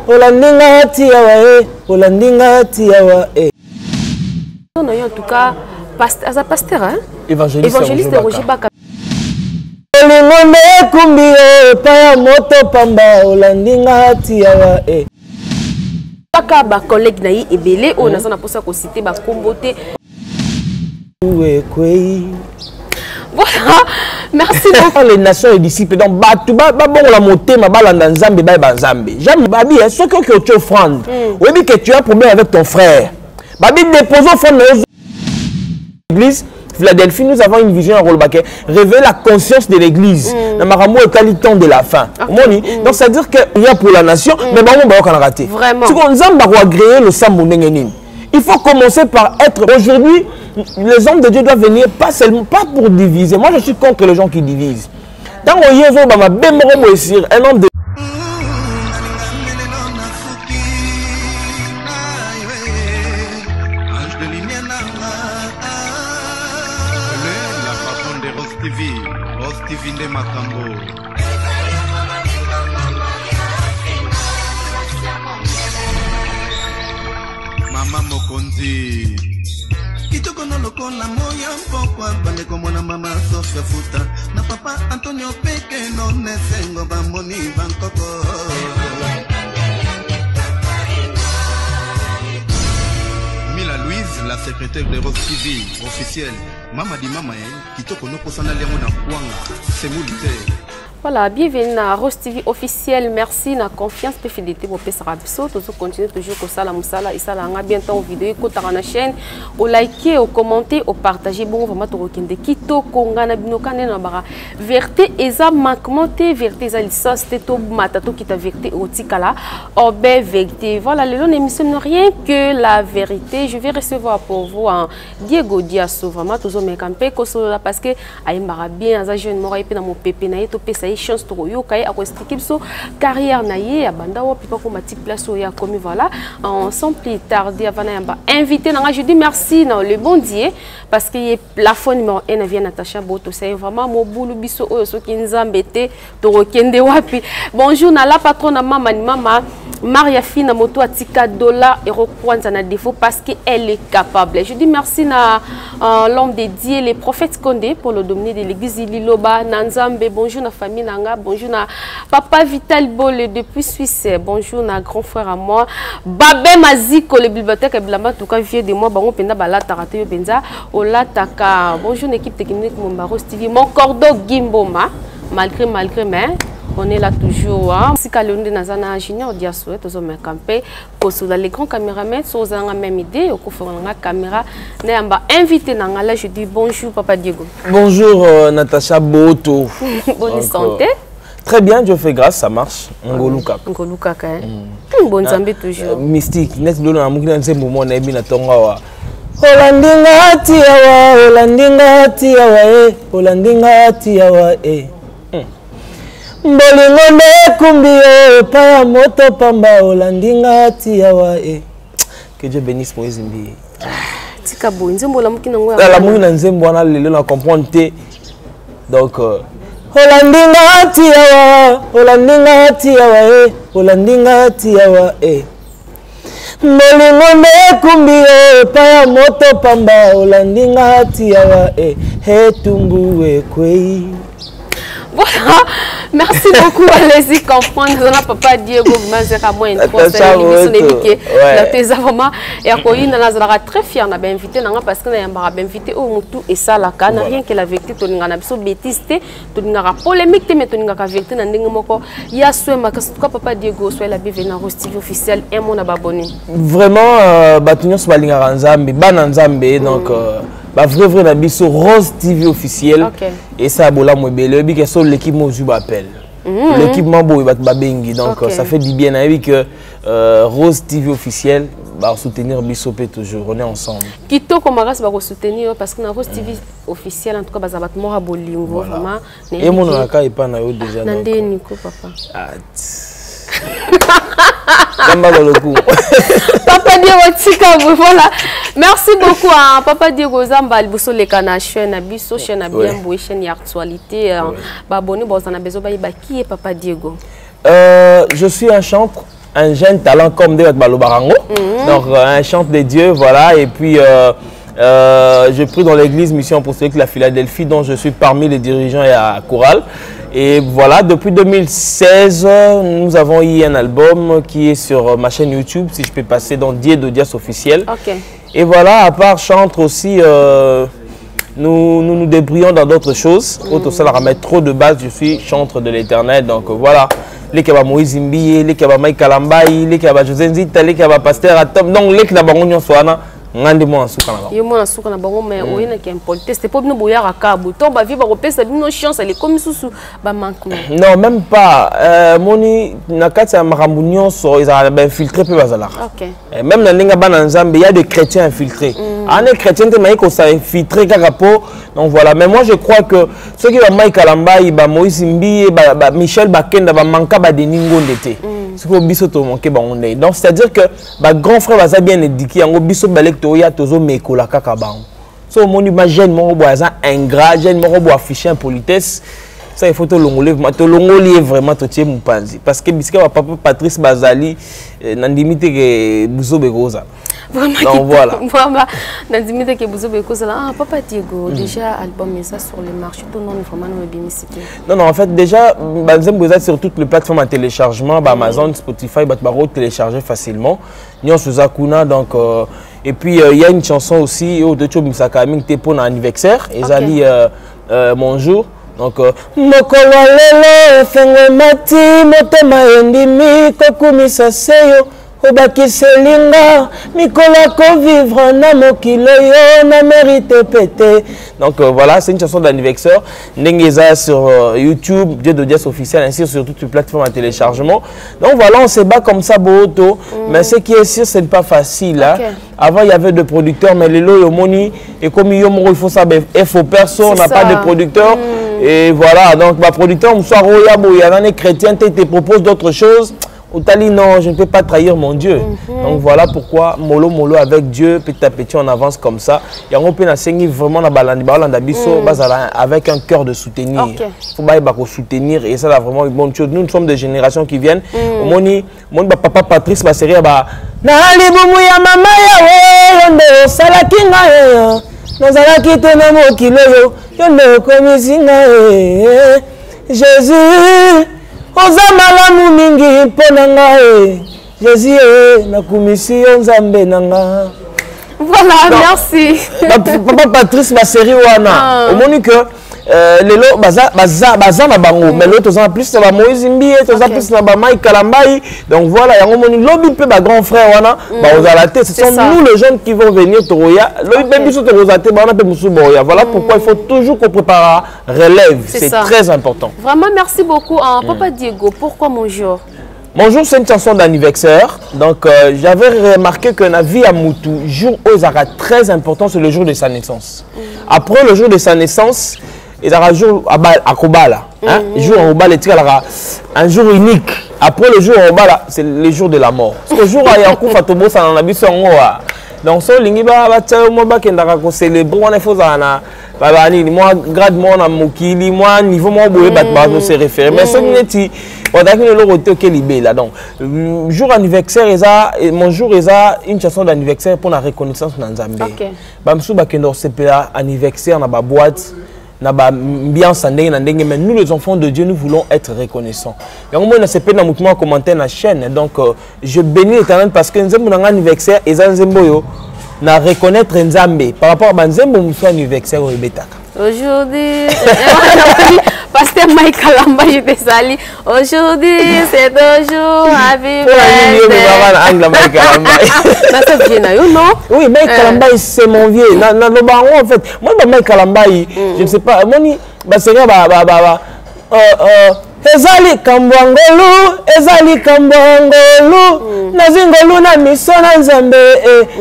Olandinga tiawa Olandinga tiawa Non, en tout cas, pasteur, hein? Évangéliste Roger Baka. Olingonde kumbio paya moto pamba Olandinga tiawa Baka ba collègue naï ebele on a na posa ko citer ba kombote. Voilà, merci beaucoup. Les nations et disciples donc batuba ba bon la montée ma balanda nzambe ba nzambe. Jamais babi ce que tu offrandes. Oui mais que tu as un problème avec ton frère. Babi déposons offrande dans l'église. Philadelphie, nous avons une vision à Rolbaké, révéler la conscience de l'église. Namaramo est le temps de la fin. Donc, ça veut dire qu'il y a pour la nation, mais on va rater. Vraiment. Il faut commencer par être. Aujourd'hui, les hommes de Dieu doivent venir pas seulement, pas pour diviser. Moi, je suis contre les gens qui divisent. Dans un homme de Mama Mokonzi kitoko na lokola moya mpokwa bande komona mama Sofia Futa na papa Antonio Peke no nesengo bamoni bankoko Mila Louise la secrétaire de Rose TV officielle mama di mama kitoko no posana lemo na kwanga semulite. Voilà, bienvenue à Rose TV officiel. Merci na confiance et fidélité pour Pesa Rabiso. Toujours continuer toujours comme ça la musala et ça la bientôt en vidéo écoute à la chaîne. Au liker, au commenter, au partager. Bon, vraiment tout requin de Kito Konga na binoka na bara. Vérité eza manquement te vérité eza licence te to matato qui ta vérité au tikala. Obé vérité. Voilà, le long émission n'a rien que la vérité. Je vais recevoir pour vous un Diego Diasso vraiment toujours me camper parce que aïmbara bien za jeune mora épé dans mon pépé na to pesa chance to yo kay ako expliquer so carrière na ye abanda wa pipa ko mati place ya comme voilà sans plus tarder avant yamba invité na je dis merci na le bon Dieu parce que la phone numéro 1 vient Natacha Boto c'est vraiment mo bulu biso oyo so kinzambete to rokende wapi bonjour na la patronne mama ni mama Maria Fina moto atika dollar euro kwanza na défaut parce qu'elle est capable. Je dis merci na l'homme de Dieu, les prophètes Condé pour le dominer de l'église Liloba, Nanzambe, bonjour na famille Nanga, bonjour na papa Vital Bole depuis Suisse, bonjour na grand frère à moi, Babé Maziko, le bibliothèque et blamba tout cas vieux de moi, bango penda bala tarate yo benza, ola taka, bonjour l'équipe technique Mombaros TV, mon cordeau Gimboma, malgré mais on est là toujours. Si Kalonde Nazana Junior Diasso, tous hommes campés, pour les grands caméramans, tous ont la même idée, au coffre de la caméra, n'ayamba invité Nangala, je dis bonjour Papa Diego. Bonjour Natacha Boto. Bonne santé. Très bien, Dieu fait grâce, ça marche. Ngoluka. Ngoluka, bonne santé toujours. Mystique, net de l'on c'est moment on est bien à Tongawa. Olandinga tiawa, Olandinga tiawa, Olandinga tiawa. Mbolingo kumbio paya moto pamba Olandinga tiawa que Dieu bénisse Moïse Mbi. Tika bo nzembo la mukina ngwa. La mukina nzembo na lelo na comprendre te. Donc Olandinga tiawa, Olandinga tiawa Olandinga tiawa Mbolingo kumbio paya moto pamba Olandinga tiawa tumbu kwei. Voilà, merci beaucoup. Allez-y comprendre. On a papa Diego Mazera moi une fois c'est l'émission d'éduquer. La tes vraiment et à quoi il n'a très fier n'a bien invité parce que n'a bien invité au mutu et ça la canne rien que la vérité to n'ga na biso bêtise to n'ga polémique mais to n'ga ka vérité na ndenge moko ya souhait ma ka papa Diego soit la bienvenue à Rose TV officiel et mon abonné. Vraiment batunyo so balinga nzambe bana nzambe donc vrai na biso Rose TV officiel et ça bola mo belé bi que seul l'équipe mo ju appelle l'équipement boy bat babengi donc ça fait du bien na que Rose TV officiel va soutenir biso pe toujours on est ensemble kitoko magas ba soutenir parce que na Rose TV officiel en tout cas bazabat mo bolingo vraiment et mon naka et pas na yo déjà donc nande niko papa Papa Diego Tika, voilà. Merci beaucoup à Papa Diego Zamba, Albuso le Kana, chaîne Abisso, chaîne Abien, chaîne actualité. Baboni, bon, on a besoin de qui est Papa Diego? Je suis un chantre, un jeune talent comme Devat Balobarango. Donc, un chante de Dieu, voilà. Et puis, je prie dans l'église Mission Apostolique de la Philadelphie, dont je suis parmi les dirigeants et à chorale. Et voilà, depuis 2016, nous avons eu un album qui est sur ma chaîne YouTube, si je peux passer dans Dieu d'Audias officiel. Okay. Et voilà, à part chantre aussi, nous débrouillons dans d'autres choses. Autre ça, la mettre trop de base, je suis chantre de l'Éternel. Donc voilà, les kaba Moïse Mbiye, les kaba Mike Kalambaï, les kaba José Nzita, les kaba Pasteur Atom. Donc les kaba Ngonion Soana. Yo mona suka na bango mais oyena ki importé c'est pas nous boya rakabu to ba vie ba repesa bino chance elle est comme susu ba manque non même pas moni na kati ya makambu nyonso ils ba infiltré pe bazala OK même na ndinga bana nzambe il y a des chrétiens infiltrés ane chrétien te maiko ça infiltré kaka po donc voilà mais moi je crois que ceux qui ba Mike Kalambaï ba Moïse Mbiye ba Michel Bakenda ba manka ba deningo ndete c'est que biso to manquer ba onde donc c'est à dire que ba grand frère va bien éduqué yango biso balek to ya tozo mekola kaka ba so moni ma jeune mo boisa ingrat jeune mo bo afficher impolitesse ça il faut te longolier vraiment to tie mupanzi parce que bisika ba papa Patrice Bazali na limite que buzo bekoza vraiment donc voilà vraiment na limite que buzo bekoza ah papa Diego déjà album ça sur les marchés tout non vraiment no bénéficier non en fait déjà banzem boza sur toutes les plateformes à téléchargement Amazon Spotify ba télécharger facilement nyon suzakuna donc et puis il y a une chanson aussi de Tcho Misaka Ming pour l'anniversaire ezali mon jour donc mokolo lelo fengo mati motema endimi kokumisa seyo obakiselinga mikolo ko vivre na mokilo yo na mérite pété donc voilà c'est une chanson d'anniversaire ndengeza sur YouTube Dieu d'Audias officiel ainsi sur toutes les plateformes à téléchargement donc voilà on se bat comme ça boto mais ce qui est sûr c'est pas facile là avant il y avait des producteurs mais les lots moni et comme il faut ça il faut personne on n'a pas de producteur et voilà donc ma producteur Moussa Roya Boya dans les chrétiens te propose d'autres choses. Otali non, je ne peux pas trahir mon Dieu. Donc voilà pourquoi mollo avec Dieu petit à petit on avance comme ça. Et on peut enseigner vraiment la balanda biso avec un cœur de soutenir. Faut pas soutenir et ça là vraiment une bonne chose. Nous sommes des générations qui viennent. Mon papa Patrice va série ba na libumu ya mama ya ndo salakinga nazalaki te na mokilo yo ndo komisinga Jésus oza malamu mingi mpona ngai Jésus nakumisi yo nzambe nanga voilà donc, merci papa Patrice ma série wana omoni que lelo baza na bango mais l'autre toza plus na ba Moïse Mbiye toza plus na ba Mike Kalambaï donc voilà yango moni lobi pe ba grand frère wana ba ozalate ce sont nous les jeunes qui vont venir toroya lobi pe biso tozate ba na pe musu boya voilà pourquoi il faut toujours qu'on prépare relève c'est très important vraiment merci beaucoup papa Diego pourquoi mon jour Mon jour, c'est une chanson d'anniversaire. Donc, j'avais remarqué que la vie à Moutou, jour où il très important, c'est le jour de sa naissance. Après le jour de sa naissance, il y a un jour à Kobala. Jour en Kobala, un jour unique. Après le jour en Kobala, c'est le jour de la mort. Parce que le jour où il y a un coup Fatobo, ça en a vu son donc, so lingiba ba kendaka ko célébrer on faut na moi grade moi na mokili moi niveau moi boye bat ba se référer mais ce neti on a que le roté que libé là donc jour anniversaire mon jour une chanson d'anniversaire pour la reconnaissance na Nzambe bamsu ba kendo sepela anniversaire na ba boîte na ba ambiance ndenge mais nous les enfants de Dieu nous voulons être reconnaissants yango moi na sepela na mouvement commentaire na chaîne donc je bénis l'Éternel parce que nzembo na anniversaire eza nzembo yo na reconnaître Nzambe par rapport à nzembo musu anniversaire o ebetaka aujourd'hui Pasteur Mike Kalambaï Besali aujourd'hui c'est toujours happy birthday oui Mike Kalambaï c'est mon vieux na lo bango en fait moi Mike Kalambaï je ne sais pas moni ba sera ba ezali kambwangolu nazingolu na misona Nzambe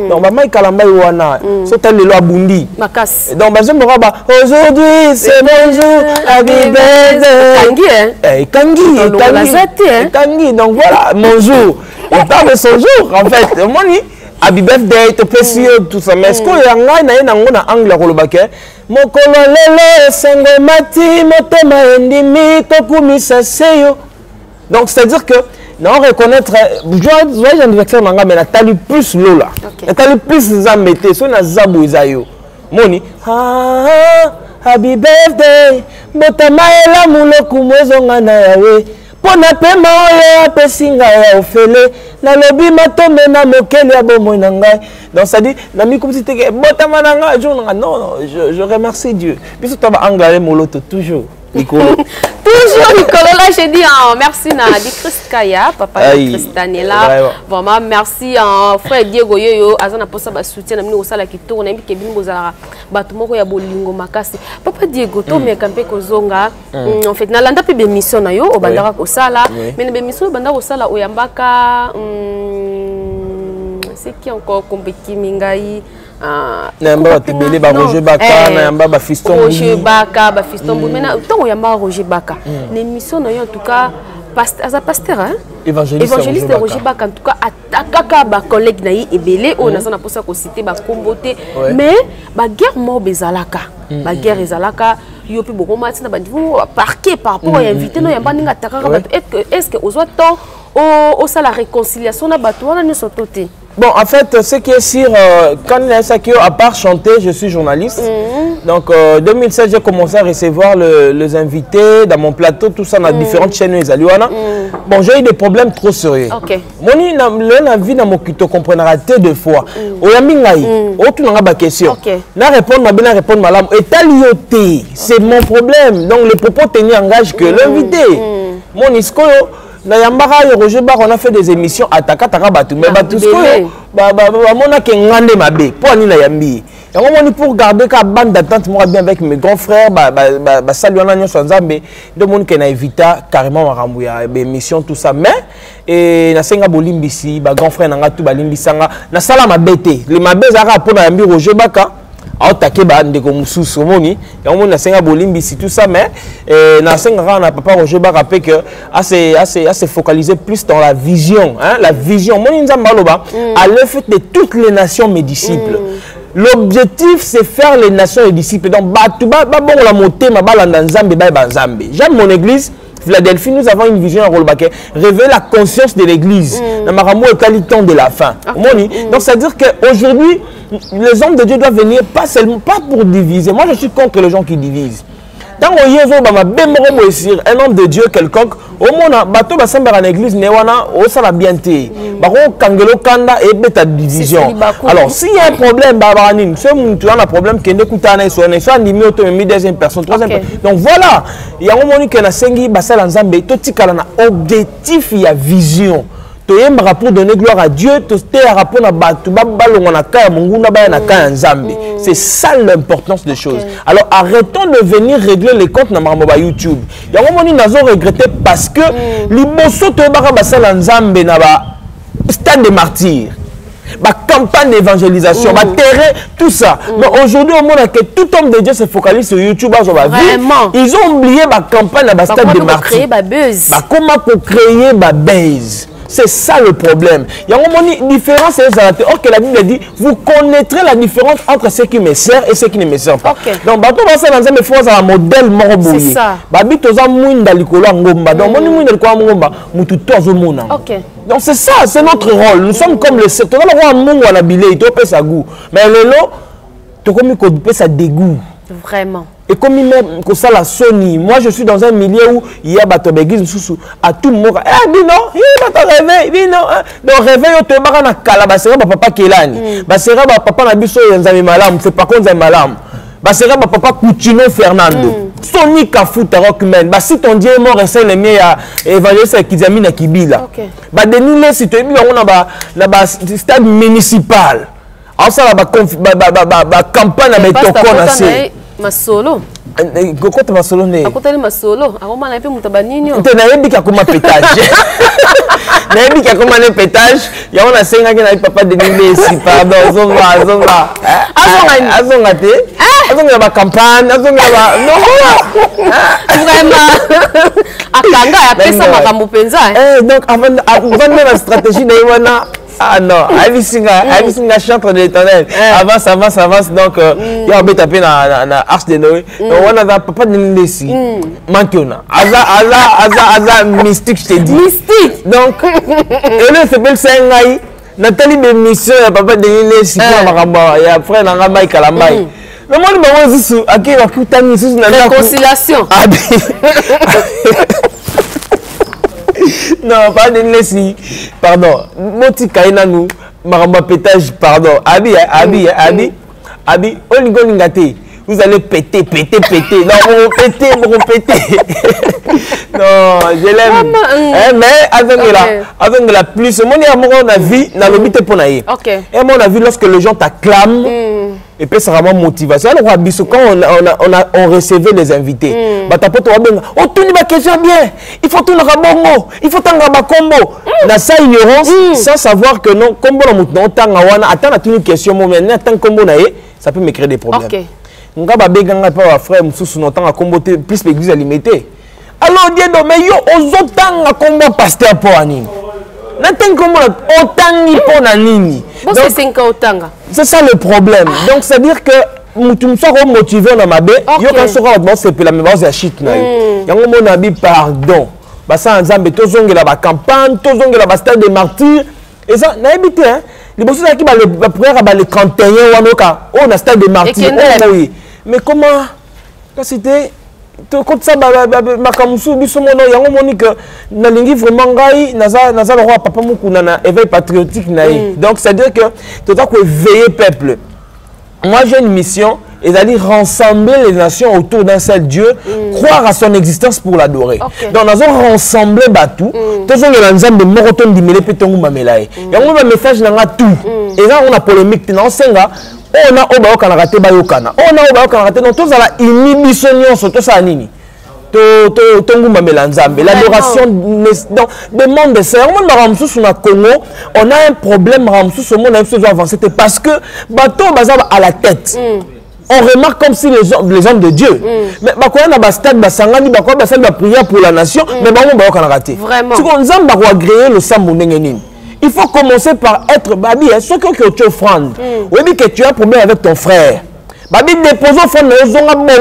donc ba Mike Kalambaï wana so tali lo abundi makasi donc bazembo ba aujourd'hui c'est mon jour happy birthday kangi donc voilà mon jour et pas de son jour en fait moni happy birthday te précieux tout ça mais est-ce que ya ngai na yena ngona angle ko lobake mokolo lelo sengo mati motema endimi kokumisa seyo donc c'est à dire que non reconnaître joyeux anniversaire nanga mais natali plus lola natali plus nzambe so na zabu ezayo moni happy birthday botama ela muloku mwezonga na yawe pona pema oyo apesinga ya ofele nalobi matombe na mokeli ya bomoi na ngai donc ça dit na mi comme si teke botama na ngai jour na non je remercie Dieu biso to ba anglais moloto toujours Nicolo. Toujours Nicolo, là j'ai dit merci à Christ Kaya, papa de Christanella. Vraiment merci à frère Diego Yoyo, azana posa ba soutien na mini osala ki tourne mbi ke bimbo za bato moko ya bolingo makasi. Papa Diego to me kampe kozonga en fait na landa pe be mission na yo obandaka kosala, mais be mission obandaka kosala oyambaka c'est qui encore compétit mingai Namba tebele ba Roger Baka na yamba ba fiston Roger Baka ba fiston maintenant tant yamba Roger Baka l'émission na yo en tout cas pasteur hein évangéliste Roger Baka en tout cas attaquaka ba collègue na yi ebele on a ça na posa ko citer ba kombote mais ba guerre mo bezalaka ba guerre ezalaka yo pe boko mati na ba niveau parquet par rapport à invité no yamba ninga attaquaka est-ce que aux autres au ça la réconciliation na bato wana ne sototé. Bon, en fait, ce qui est sûr, quand à part chanter, je suis journaliste. Donc, en 2016, j'ai commencé à recevoir les invités dans mon plateau, tout ça, dans différentes chaînes. Bon, j'ai eu des problèmes trop sérieux. Mon vie dans mon kito comprendra deux fois. Autre n'a pas question. Na répondre ma bien, répondre ma lame. Et c'est mon problème. Donc, le propos tenir engage que l'invité. Mon isco. Na yambara Roger Baka on a fait des émissions ataka taka batu mais batu sko ba mona ke ngande mabe pour ni na yambi yango moni pour garder ka bande d'attente moi bien avec mes grands frères ba saluana nyo nzambe de mon ke na évita carrément marambu ya émission tout ça mais et na senga bolimbisi ba grand frère nanga tout balimbisanga na sala mabete les mabe zaka pour na yambi Roger Baka autake ba ndeko mususu moni yango na senga bolimbisi tout ça mais na senga na papa Roger Baka pe que assez focalisé plus dans la vision hein la vision moni nzamba loba à l'effet de toutes les nations mes disciples. L'objectif c'est faire les nations les disciples donc batu ba bon la montée ma balanda nzambe ba nzambe. J'aime mon église Philadelphie, nous avons une vision à Rolbaké, révéler la conscience de l'église. Namaramo est le temps de la fin. Donc, c'est-à-dire qu'aujourd'hui, les hommes de Dieu doivent venir pas seulement pas pour diviser. Moi, je suis contre les gens qui divisent. Tant qu'on y est, un homme de Dieu quelconque, au monde, bateau va s'embarquer en église, néwana, au ça la bienté. Baron kangelo kanda et beta division. Alors, s'il y a un problème, babaranine, ce tu as un problème qui ne coûte rien, soit numéro deuxième personne, troisième personne. Donc voilà, il y a un moment que na sengi basal ensemble, tout tika na objectif, il y a vision. Tu es pour donner gloire à Dieu, tu es rapport à Batu, c'est ça l'importance des choses. Alors arrêtons de venir régler les comptes dans YouTube. Il y a un moment où nous avons regretté parce que les bosso te basal ensemble na stade de martyrs. Ma campagne d'évangélisation, ma terrain, tout ça. Mais aujourd'hui, au monde que tout homme de Dieu se focalise sur YouTube, ils ont oublié ma campagne à stade de martyrs. Comment créer ma base? C'est ça le problème. Il y a une différence. Or que la Bible dit, vous connaîtrez la différence entre ce qui me sert et ce qui ne me sert pas. Donc, bateau va se lancer mes forces à un modèle morboui. C'est ça. Babi toza mouinda likolo ngomba. Donc, moni mouinda likolo ngomba, mutu tozo mona. Donc, c'est ça, c'est notre rôle. Nous sommes comme le secteur. On a un monde à la billet, il te sa goût. Mais le lot, tu comme il sa dégoût. Vraiment. Et comme il même que ça la Sony, moi je suis dans un milieu où il y a Batobegis sous à tout moment. Eh bino, il va te réveiller, bino. Donc réveil au te barra na kala, basera papa Kelani, basera papa na biso nzami malam, c'est pas contre nzami malam. Basera papa Coutinho Fernando. Sony Kafuta Rockman, bah si ton Dieu est mort et c'est le mien à évaluer Kizami na Kibila. Bah denile si tu es mis on a na stade municipal. Alors ça la campagne avec tokona c'est Masolo. Kokota masolo ne. Akotali masolo. Akoma na pe mutabaninyo. Te na yebi ka kuma pétage. Na yebi ka kuma ne pétage. Ya ona senga ke na papa de Messi pardon zonga. Azonga te. Azonga ba campagne, azonga ba non. Vraiment. Akanga ya pesa makambo penza. Donc avant la stratégie de wana Ah non, Avisinga chantre de l'Éternel. Avance. Donc, il y a un peu tapé dans l'Arche de Noé. On a papa de l'Indécis. Mankiona. Aza mystique, je te dis. Mystique. Donc, elle s'appelle Sengai. Nathalie de mission, papa de l'Indécis. Et après, on a Mike Kalamai. Mais moi, je suis à qui réconciliation. Non, pas de laisser. Pardon. Moti Kainanu, Maramba pétage, pardon. Abi, Oligolingate. Vous allez péter. Non, vous péter. Non, je l'aime. Mais avec la plus, mon avis, n'a le but pour naïe. Et mon avis, lorsque les gens t'acclament, et puis ça vraiment motivation. Alors, quand on recevait des invités, on tourne ma question bien. Il faut tourner un bon mot. Il faut tourner un combo. Dans sa ignorance, sans savoir que non, combo on attend une question, attend combo ça peut me créer des problèmes. On va béganger par frère, sous notre combo plus l'église limitée. Alors, Dieu, mais yo, aux autant combo pasteur pour Anine. C'est ça le problème. Donc, c'est-à-dire que nous sommes motivés dans ma baie. Yo quand c'est la même chose shit na. Yango mon abi pardon. Basa nzambe tozonge la campagne, tozonge la stade des martyrs. Et ça na habité hein. Les bosses qui ba prière ba le 31 wanoka. Oh na stade des martyrs. Oui. Mais comment c'était comme ça makamusu biso mono yango moni que na lingi vraiment ngai naza le roi papa mukuna na éveil patriotique na. Donc c'est à dire que tout à coup veiller peuple. Moi j'ai une mission et d'aller rassembler les nations autour d'un seul Dieu, croire à son existence pour l'adorer. Donc nous avons rassemblé Batou, tous les ensemble de moroton dimele petongu mamelae. Yango un message na tout. Et là on a polémique dans senga. On a oba kana raté bayokana. On a oba kana raté donc tous à la inhibition surtout ça nini. Tongu mamela nzambe. L'adoration demande de ça. On a ramsou sur la Congo, on a un problème ramsou sur mon avis avancé parce que bateau bazaba à la tête. On remarque comme si les hommes de Dieu. Mais quand on a un stade basangani, quand on a prière pour la nation, mais on va kana raté. Vraiment. Si on nzamba va agréer le sambunengenine. Il faut commencer par être babi, ce que tu offrandes. Oui, que tu as un problème avec ton frère. Babi dépose au fond de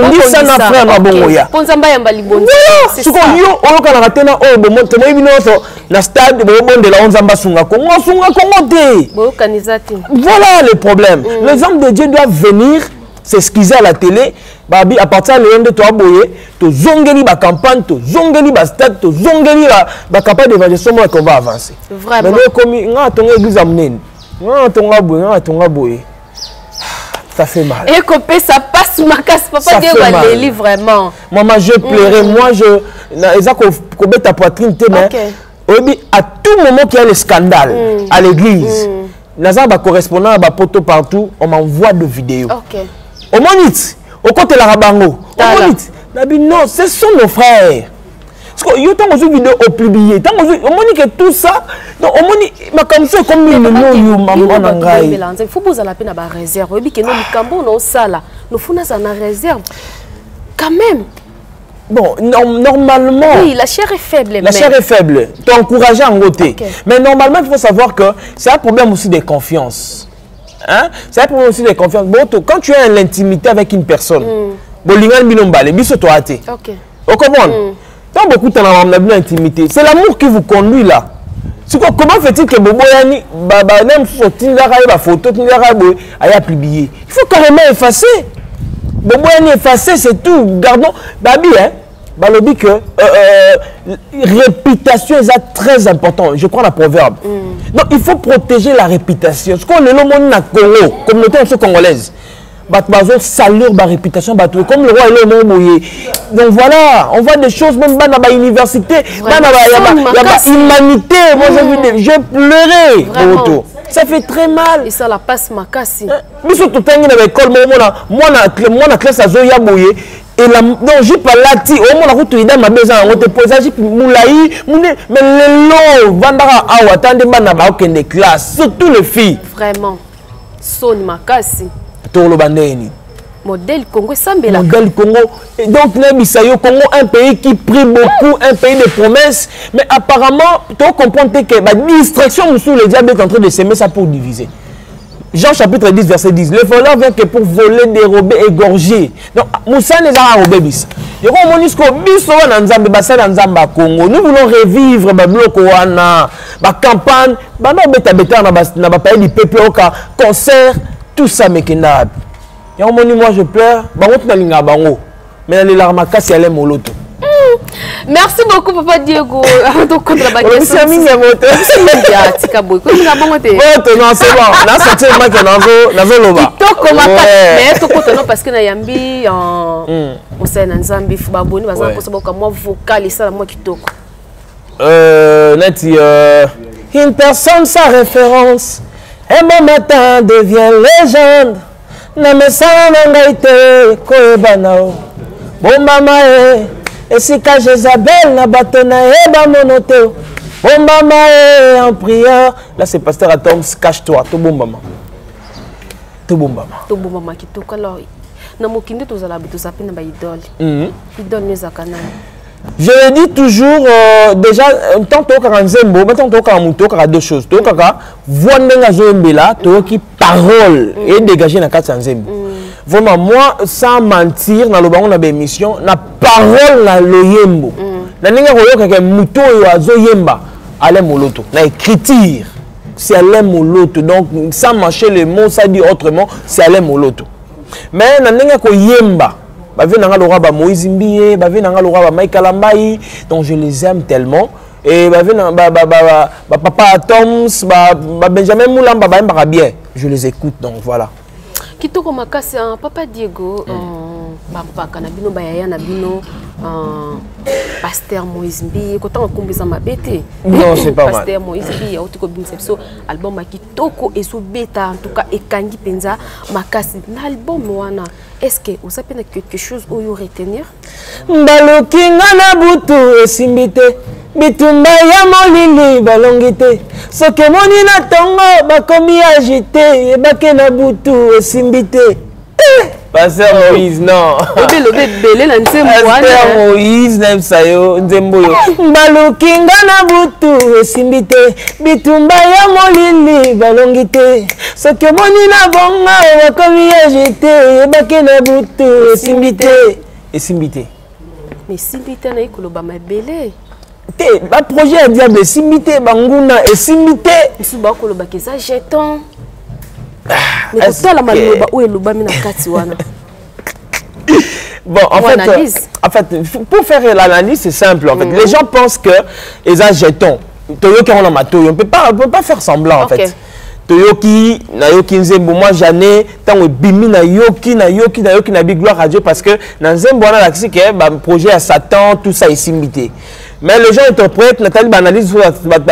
bondi ça na frère na bongoya. Ponzamba yamba libondi. C'est ça. Yo on kana ratena o bo monte mo ibino so na stade bo bonde la onzamba sunga Congo te. Bo kanizati. Voilà le problème. Les hommes de Dieu doivent venir s'excuser à la télé. Babi à partir de l'onde toi boye, to zongeli ba campagne, to zongeli ba stade, to zongeli ba campagne d'évangélisation qu'on va avancer. Vraiment. Mais comme nga tonga église amnen. Nga tonga boye. Ça fait mal. Et copé ça passe ma casse papa Dieu va les vraiment. Maman je pleurais, moi je eza ko beta poitrine te mais à tout moment qu'il y a le scandale à l'église. Naza ba correspondant ba poto partout, on m'envoie de vidéos. Au monite, au côté la rabango. Au monite. Nabi non, ce sont nos frères. Parce que yo tant que vidéo au publié, tant que on moni que tout ça, donc on moni ma comme ça comme le nom yo maman nangai. Il faut poser la peine à ba réserve. Obi que no likambo no sala. No funa ça na réserve. Quand même. Bon, normalement... Oui, la chair est faible. La chair est faible. Tu es encouragé à côté. Mais normalement, il faut savoir que c'est un problème aussi de confiance. Hein? C'est un problème aussi de confiance. Bon, quand tu es en intimité avec une personne, vous comprenez? Tant beaucoup de temps dans l'intimité, c'est l'amour qui vous conduit là. Comment fait-il que Bobo Yani, même faut-il la photo, il faut carrément effacer. Bobo Yani effacer, c'est tout. Gardons. Babi, hein? Balobi que réputation est très important. Je prends la proverbe. Donc il faut protéger la réputation. Ce qu'on est le monde na Congo, communauté congolaise. Salir ma réputation comme le roi et le monde. Donc voilà, on voit des choses même dans la université, dans la humanité. Moi j'ai pleuré. Ça fait très mal. Et ça la passe ma casse. Mais surtout quand on est école, moi la classe à Zoya Boye. Et là, donc j'ai pas lati, au moins la route est dans ma maison, on te pose j'ai moulaï, mais le long, vandara awa, tande banaba aucun des classes, surtout les filles. Vraiment, son ma casse. Tolo bandeni. Modèle Congo Sambela. Modèle Congo. Et donc, Nabisayo Congo, un pays qui prie beaucoup, un pays de promesses. Mais apparemment, tu comprends que la distraction sous le diable est en train de s'aimer ça pour diviser. Jean chapitre 10, verset 10. Le voleur vient que pour voler, dérober, égorger. Donc, Moussa n'est pas robé bis. Nous voulons revivre la campagne, la peuple, concert, tout ça. Moi, je pleure. Mais les larmes cassent, elle est moloto. Merci beaucoup, Papa Diego. Une personne sans référence, un bon matin devient légende. Bon maman, et si quand Jézabel n'a pas ton aïe, monoto. Bon maman, en prière. Là, c'est pasteur Atoms, cache-toi. Tout bon maman. Tout bon maman. Tout bon maman qui toque alors. Na mokinde to zala bitu sapina ba idole. Idole nous akana. Je le dis toujours, déjà, tant que tu as un zembo, tant que tu as un mouton, tu as deux choses. Tu as voir un zembela, tu as qui parole et dégager dans 400 zembo. Vraiment, moi, sans mentir, dans le baron de l'émission, la parole dans le yembo. La ninga royo que mouton et oiseau yemba, allez moloto. La écriture, c'est allez moloto. Donc, sans mâcher les mots, ça dit autrement, c'est allez moloto. Mais la ninga ko yemba. Moïse Mbiye, Michael Ambaï, donc je les aime tellement. Et Papa Atoms, Benjamin Moulamba, bien. Je les écoute, donc voilà. Kitoko makasi Papa Diego, Papa Kanabino Bayaya Nabino, Pasteur Moïse Mbiye, quand on combien ma bête. Non, c'est pas mal. Pasteur Moïse Mbiye, auto bincepso, album Kitoko et sous bêta, en tout cas, et Kangi Penza, makasi, l'album Moana. Est-ce que vous avez quelque chose où vous retenir? Balokinga na butu esimbite bitumba ya molili balongite soke moni na tongo bakomi agité ebake na butu esimbite. Pasteur Moïse, non. Pasteur Moïse, n'aime ça yo, nzembo yo. Balokinga na butu esimbite bitumba ya molili balongite soke moni na bonga bakomi agité ebake na butu esimbite. Esimbite. Mais Simbite na ikoloba mabele. Te, ba projet à diable Simbite banguna et Simbite. Si ba koloba keza jeton. Mais tout la maloba ou eloba mina kati wana. Bon, en fait, pour faire l'analyse, c'est simple. En fait, les gens pensent que ils ont jeton. Toyoki on a mato, on peut pas faire semblant en fait. Toyoki, na yoki nzembo, moi j'en ai tant bimi na yoki na big gloire à Dieu parce que dans nzembo on a l'accès que projet à Satan tout ça est simité. Mais les gens interprètent, Nathalie analyse sur la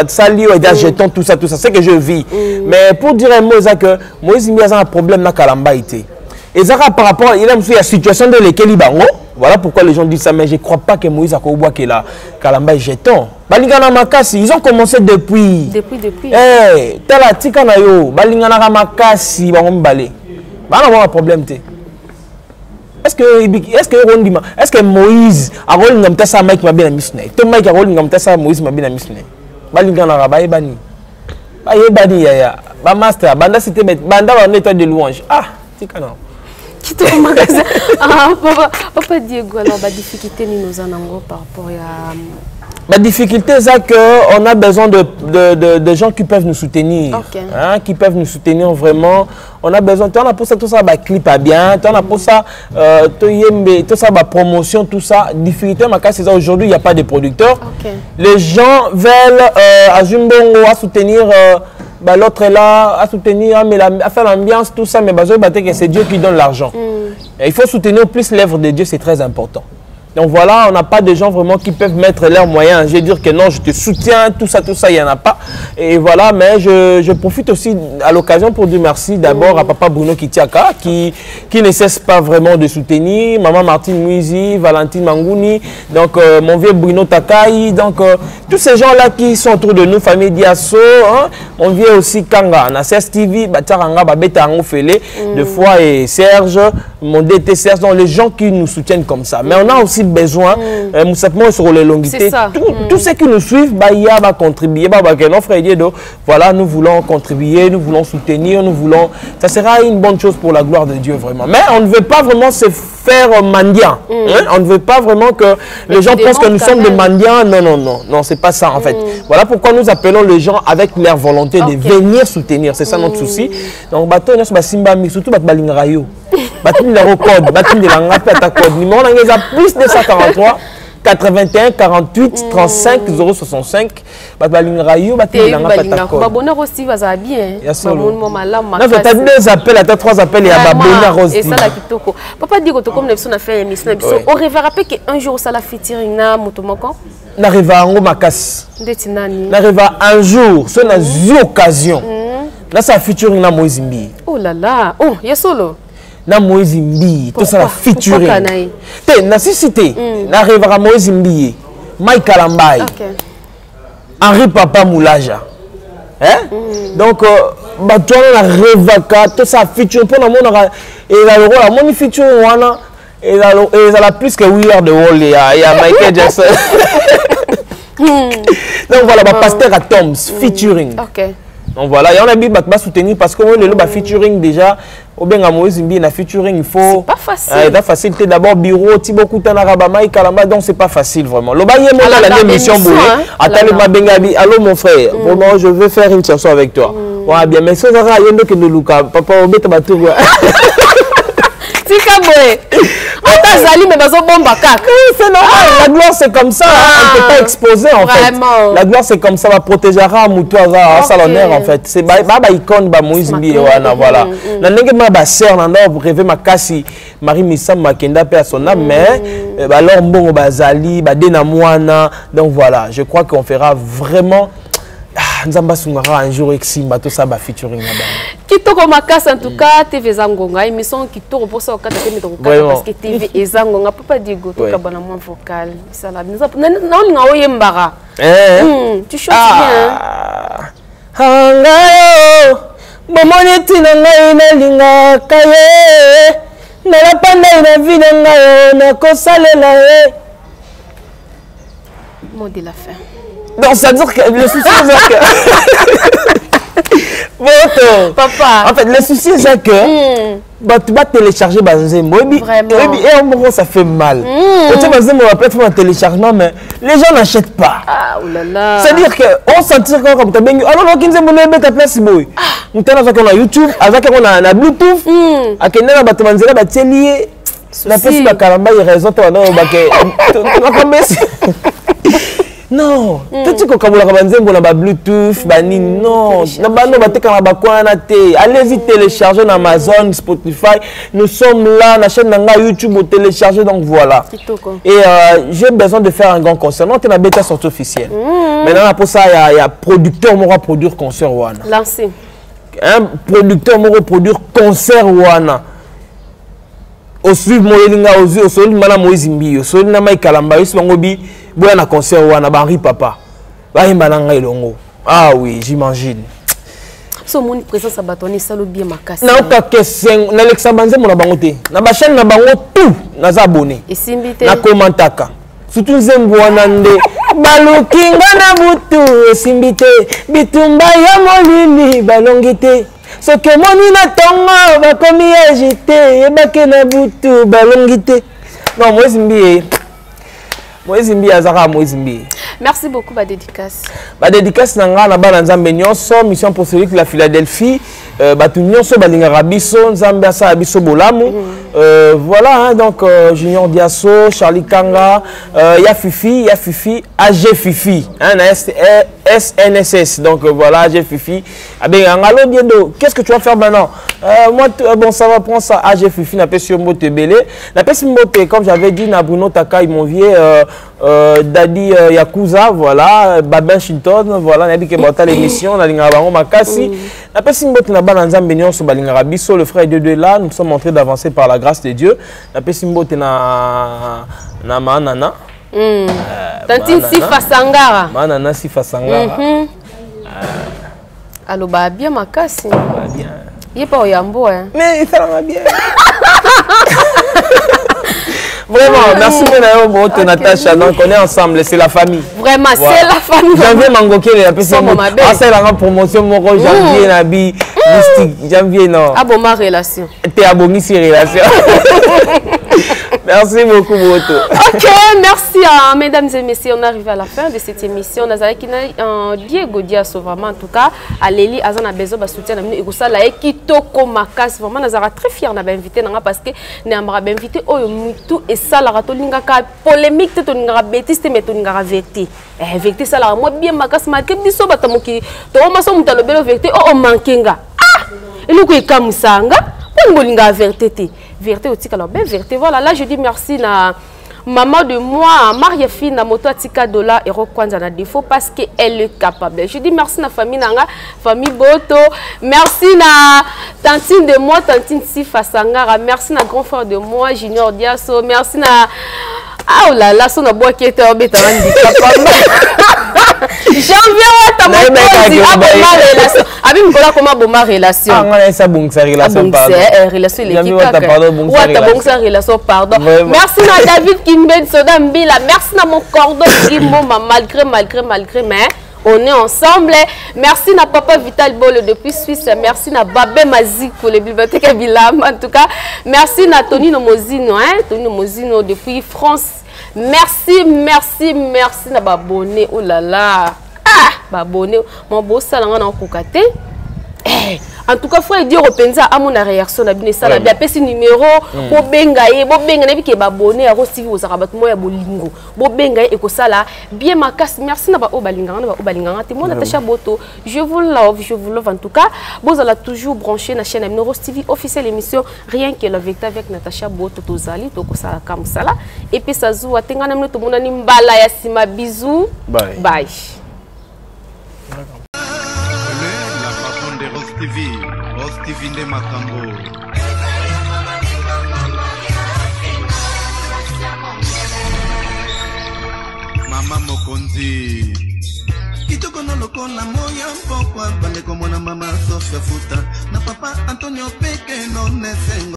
sali ou des jetons tout ça, c'est que je vis. Mais pour dire un mot ça que Moïse Mbiya a un problème na Kalamba été. Et ça par rapport il a la situation de laquelle il bango. Voilà pourquoi les gens disent ça, mais je ne crois pas que Moïse a que la Kalamba est jeton. Balingana Makasi, ils ont commencé depuis. Depuis. Eh, tala tika na yo, Balingana Makasi, ba on balé. Ba na avoir un problème té. Est-ce que Moïse a rôle ngam tessa Mike mabina misne. To Mike a rôle ngam tessa Moïse mabina misne. Balingana rabaye bani. Ba ye bani ya. Ba master, banda cité banda en état de louange. Ah, tika na. Papa Diego, alors la difficulté nous en avons par rapport à la difficulté c'est qu'on a besoin de gens qui peuvent nous soutenir, hein, qui peuvent nous soutenir vraiment. On a besoin, tu en as pour ça tout ça bah clip à bien, tu en as pour ça tout ça bah promotion tout ça. Difficulté ma cas c'est ça aujourd'hui il n'y a pas de producteurs. Les gens veulent à Jumbongo à soutenir. Bah, l'autre est là à soutenir, mais à faire l'ambiance, tout ça, mais bah, c'est Dieu qui donne l'argent. Il faut soutenir plus l'œuvre de Dieu, c'est très important. Donc voilà, on n'a pas de gens vraiment qui peuvent mettre leurs moyens. Je vais dire que non, je te soutiens, tout ça, il n'y en a pas. Et voilà, mais je profite aussi à l'occasion pour dire merci d'abord à papa Bruno Kitiaka qui ne cesse pas vraiment de soutenir, maman Martine Mouizi, Valentine Mangouni, donc mon vieux Bruno Takai, donc tous ces gens-là qui sont autour de nous, famille Diasso, hein, mon vieux aussi Kanga, Nassès TV, Bataranga, Babeta Angofele, deux fois et Serge, mon DT Serge, donc les gens qui nous soutiennent comme ça. Mais on a aussi besoin, sur les longuités, tous ceux qui nous suivent, il va contribuer, voilà, nous voulons contribuer, nous voulons soutenir, nous voulons, ça sera une bonne chose pour la gloire de Dieu vraiment. Mais on ne veut pas vraiment se faire mendiant, hein? On ne veut pas vraiment que les gens pensent que nous sommes des mendiants, non, c'est pas ça en fait. Voilà pourquoi nous appelons les gens avec leur volonté de venir soutenir, c'est ça notre souci. Donc, surtout Balingarayo. Numéro code, numéro plus de 143 81 48 35 065. Balingarayo, Babona Rosti va bien. T'as 2 appels, t'as 3 appels et à Babona Rosti. Et ça la kitoko. Papa dit que comme nous avons fait émission, on rêvera pas qu'un jour ça la featuring na motomoko. N'arrive à Makas. N'arrive à un jour, c'est une occasion. Là ça featuring na Moïse Mbi. Oh là là, oh, il y a solo. Na Moïse Mbi, tout ça la featuring. Na cité, n'arrivera Moïse Mbi, Mike Kalambay, Henri Papa Moulaja. Hein? Donc, tu as rêvé tout ça featuring pour le monde. Et la mon featuring wana et la plus que We Are the World, il y a Michael Jackson. Donc voilà, Pasteur Atoms featuring. Donc voilà, il y en a qui va soutenir parce que le featuring déjà, au bien à Moïse Mbi, na featuring il faut. C'est pas facile. C'est pas facile. D'abord bureau, Thibaut Koutana Rabama, Kalamba, donc c'est pas facile vraiment. Le bail est mon la émission boulé. Attendez ma bengabi, allô mon frère. Vraiment, je veux faire une chanson avec toi. Ouais bien, mais ça va rien de que de Luka. Papa, on met ta bateau. C'est normal, la gloire c'est comme ça, on ne peut pas exposer en fait. La gloire c'est comme ça, va protéger à Moutouaza, salonnaire en fait. C'est Baba icône, Moïse Mbi, voilà. La nègre ma sœur, pour rêver ma cassi, Marie Missam Makenda, père son âme, mais alors bon, Bazali, Badena Mouana, donc voilà, je crois qu'on fera vraiment. Nzamba Sungara un jour eximba tout ça featuring là-bas. Kitoko Makas en tout cas TV Zangonga émission Kitoko pour ça au kata parce que TV et Zangonga papa digo to kabana moins vocal ça là non nga oyembara tu chantes bien hangayo bomoni tina ngai na linga kaye na la panda ina vina ngayo na kosalela mot de la fin. Donc, ça veut dire que le souci, c'est que... Papa. En fait, le souci, c'est que... Tu vas télécharger Banzembo. Et ça fait mal. Tu sais, Banzembo va peut-être faire un téléchargement, mais les gens n'achètent pas. Ah, oulala. C'est-à-dire qu'on sentit comme tu as bien... Alors, on a ta place, boy. Nous avons YouTube, avec on Bluetooth. Avec on a Banzembo, on a lié. La place, la Kalamba, il réseau, on a non, tu sais quand on a Bluetooth, non, allez-y télécharger dans Amazon, Spotify. Nous sommes là, la chaîne YouTube, vous téléchargez, donc voilà. Et j'ai besoin de faire un grand concert. Non, tu as bêta sortie officielle. Maintenant, pour ça, il y a producteur qui va produire concert. Lancé. Un producteur qui va produire concert. Au suivre Moyelinga, au suivre Madame Moïse Mbi, au suivre Nama Kalamba, au suivre Ngobi. Boya concert wana Henri Papa. Ah oui, j'imagine. So mon présence à Batoni salo bien makasi. Na ka question na Alexa Banze mon bango te. Na ba chaîne na bango tout na za abonné. Et simbite. Na commentaka. Surtout zembo wana nde balukinga na butu simbite bitumba ya molili balongite. Ce que moni na tongo ba komi agité ebake na butu balongite. Non moi zimbi Moïse Mbi azara Moïse Mbi. Merci beaucoup ba dédicace. Ba dédicace nanga na bana nzambe nyonso mission pour celui de la Philadelphie batu nyonso balingaka biso nzambe asa biso bolamu. Voilà hein, donc Junior Diasso, Charlie Kanga, ya Fifi, AG Fifi hein na SNSS. Donc voilà, AG Fifi. Ah ben, allô Diedo, qu'est-ce que tu vas faire maintenant? Moi, bon, ça va prendre ça. AG Fifi n'a pas sur mot te belé. N'a pas sur mot comme j'avais dit, na Bruno Taka, mon vieux Daddy Yakuza, voilà, Babin Shinton, voilà, n'a dit que l'émission, la ligne avant Makasi. N'a pas sur mot na Bananzam Benyon sur Balingarabiso, le frère de deux là, nous sommes en train d'avancer par la grâce de Dieu. N'a pas sur mot na Manana. Tantine Sifa Sangara. Manana Sifa Sangara. Allo ba bien makasi. Bien. Il est pas au Yambo hein. Mais ça va bien. Vraiment, merci beaucoup Natacha. Donc on est ensemble, c'est la famille. Vraiment, voilà. C'est la famille. Janvier Mangoké, il a fait c'est la promotion mon janvier Nabi mystique. Janvier non. Ah bon ma relation. T'es abonné sur relation. Merci beaucoup, Boto. Ok, merci mesdames et messieurs. On arrive à la fin de cette émission. On a Diego Diasso, vraiment, en tout cas, à Léli, Azan a besoin de soutien. Et ça, là, Kitoko Makas, vraiment, on a très fiers d'avoir invité parce que nous avons invité Oyumutu et ça, la ratolinga polémique, tu as bêtise, mais tu as vérité. Vérité, ça, là, moi, bien Makas, marqué, biso, batamoki, tu as massé, tu as le bel vérité, oh, manquenga. Ah! Et nous, qui comme ça, on a vérité. Vérité aussi, alors ben vérité. Voilà, là je dis merci à maman de moi, Marie-Fille, na moto Tika Dola et Rokwanza na défaut parce qu'elle est capable. Je dis merci à la famille Nanga, famille Boto, merci à tantine de moi, tantine Sifa Sangara, merci à grand frère de moi, Junior Diasso, merci à ah oh là là, son abois qui était en bête handicap. Janvier, ta ma relation. Abi Mkola comment bon ma relation. Ah on ça bon ça relation pardon. Relation l'équipe. Ouais ta bon ça relation pardon. Merci à David Kimben Soda Mbila, merci à mon cordon Kimbo malgré mais on est ensemble. Merci à Papa Vital Bolo depuis Suisse. Merci à Babé Mazik pour les bibliothèques à Bilam. En tout cas, merci à Tony Nomozino, Tony Nomozino depuis France. Merci à Babonné. Oh là là. Ah, Babonné. Mon beau salon en Koukate. En tout cas, il faut dire au Penza à mon réaction à bien ça la bien petit numéro bo bengaye na bi ke babonné à Rosti aux arabat moya bolingo bo bengaye et ko sala bien makas merci na ba obalinga na ba obalinga te mon Natacha Boto je vous love en tout cas vous allez toujours brancher na chaîne Rosti TV officielle émission rien que la vérité avec Natacha Boto tozali to ko sala comme ça là et puis ça zou atengana mno to monani mbala ya sima bisous bye TV nde makambo mama mokonzi kitoko na lokola moya mpokwa bandeko mwana mama Sofia Futa na papa Antonio Peke no nesengo